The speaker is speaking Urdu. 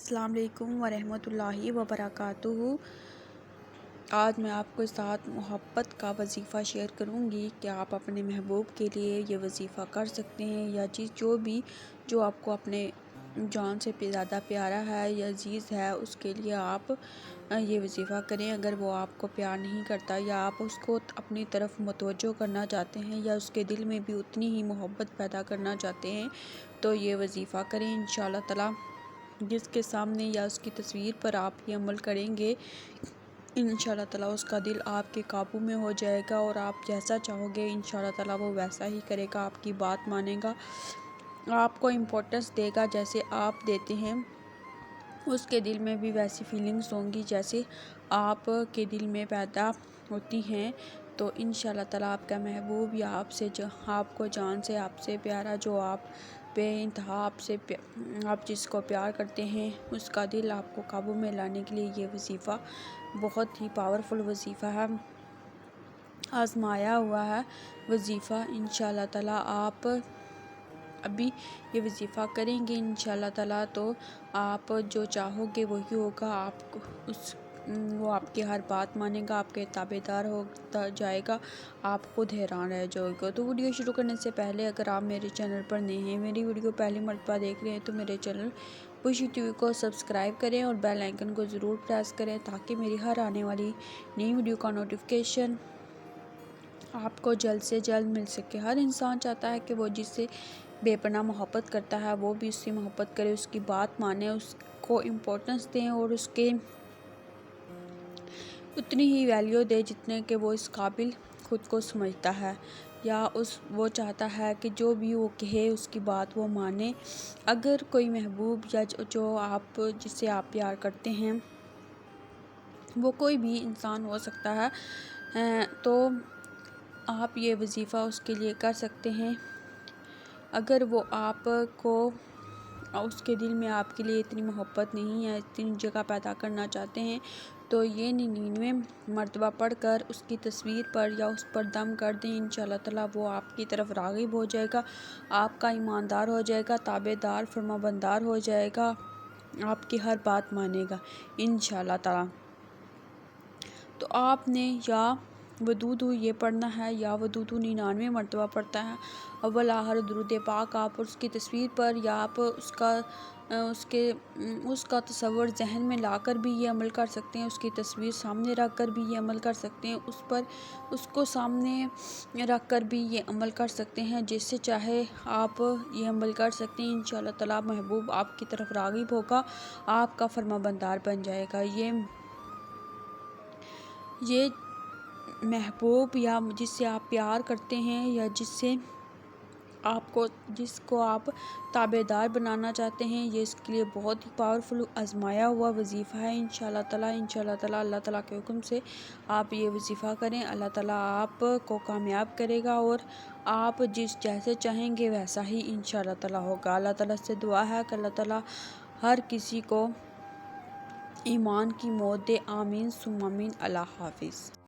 السلام علیکم ورحمۃ اللہ وبرکاتہ۔ آج میں آپ کے ساتھ محبت کا وظیفہ شیئر کروں گی کہ آپ اپنے محبوب کے لیے یہ وظیفہ کر سکتے ہیں، یا جو آپ کو اپنے جان سے زیادہ پیارا ہے یا عزیز ہے، اس کے لیے آپ یہ وظیفہ کریں۔ اگر وہ آپ کو پیار نہیں کرتا یا آپ اس کو اپنی طرف متوجہ کرنا چاہتے ہیں یا اس کے دل میں بھی اتنی ہی محبت پیدا کرنا چاہتے ہیں تو یہ وظیفہ کریں انشاءاللہ تعالی۔ جس کے سامنے یا اس کی تصویر پر آپ یہ عمل کریں گے، انشاءاللہ تعالی اس کا دل آپ کے قابو میں ہو جائے گا، اور آپ جیسا چاہو گے انشاءاللہ تعالی وہ ویسا ہی کرے گا، آپ کی بات مانے گا، آپ کو امپورٹنس دے گا جیسے آپ دیتے ہیں۔ اس کے دل میں بھی ویسی فیلنگز ہوں گی جیسے آپ کے دل میں پیدا ہوتی ہیں۔ تو انشاءاللہ تعالی آپ کا محبوب یا آپ کو جان سے آپ سے پیارا، جو آپ بے انتہا آپ جس کو پیار کرتے ہیں، اس کا دل آپ کو قابو میں لانے کے لیے یہ وظیفہ بہت ہی پاورفل وظیفہ ہے، آزمایا ہوا ہے وظیفہ۔ انشاءاللہ تعالی آپ ابھی یہ وظیفہ کریں گے انشاءاللہ تعالی تو آپ جو چاہو گے وہی ہوگا، وہ آپ کی ہر بات مانے گا، آپ کے تابع دار ہوتا جائے گا، آپ خود حیران رہ جاؤ گے۔ تو ویڈیو شروع کرنے سے پہلے اگر آپ میرے چینل پر نئے ہیں، میری ویڈیو پہلی مرتبہ دیکھ رہے ہیں، تو میرے چینل خوشی ٹی وی کو سبسکرائب کریں اور بیل آئیکن کو ضرور پریس کریں تاکہ میری ہر آنے والی نئی ویڈیو کا نوٹیفیکیشن آپ کو جلد سے جلد مل سکے۔ ہر انسان چاہتا ہے کہ وہ جس سے بے پناہ محبت کرتا ہے وہ بھی اس سے محبت کرے، اس کی بات مانے، اس کو امپورٹنس دیں اور اس کے اتنی ہی ویلیو دے جتنے کہ وہ اس قابل خود کو سمجھتا ہے، یا وہ چاہتا ہے کہ جو بھی وہ کہے اس کی بات وہ مانے۔ اگر کوئی محبوب یا جس سے آپ پیار کرتے ہیں وہ کوئی بھی انسان ہو سکتا ہے، تو آپ یہ وظیفہ اس کے لیے کر سکتے ہیں۔ اگر وہ اس کے دل میں آپ کے لیے اتنی محبت نہیں ہے، اتنی جگہ پیدا کرنا چاہتے ہیں، تو یہ 99 مرتبہ پڑھ کر اس کی تصویر پر یا اس پر دم کر دیں، انشاءاللہ تعالی وہ آپ کی طرف راغب ہو جائے گا، آپ کا ایماندار ہو جائے گا، تابع دار فرمانبردار ہو جائے گا، آپ کی ہر بات مانے گا انشاءاللہ تعالی۔ تو آپ نے یا ودود یہ پڑھنا ہے، یا ودود 99 مرتبہ پڑھتا ہے، اول آخر درود پاک آپ اس کی تصویر پر یا آپ اس کا تصور ذہن میں لا کر بھی یہ عمل کر سکتے ہیں، اس کی تصویر سامنے رکھ کر بھی یہ عمل کر سکتے ہیں، اس کو سامنے رکھ کر بھی یہ عمل کر سکتے ہیں، جس سے چاہے آپ یہ عمل کر سکتے ہیں۔ انشاءاللہ تعالی محبوب آپ کی طرف راغب ہوگا، آپ کا فرمانبردار بن جائے گا۔ یہ محبوب یا جس سے آپ پیار کرتے ہیں یا جس کو آپ تابع دار بنانا چاہتے ہیں، یہ اس کے لیے بہت ہی پاورفل آزمایا ہوا وظیفہ ہے انشاءاللہ تعالی۔ اللہ تعالی کے حکم سے آپ یہ وظیفہ کریں، اللہ تعالی آپ کو کامیاب کرے گا، اور آپ جیسے چاہیں گے ویسا ہی انشاءاللہ تعالی ہوگا۔ اللہ تعالی سے دعا ہے کہ اللہ تعالی ہر کسی کو ایمان کی موت دے، آمین ثم آمین۔ اللہ حافظ۔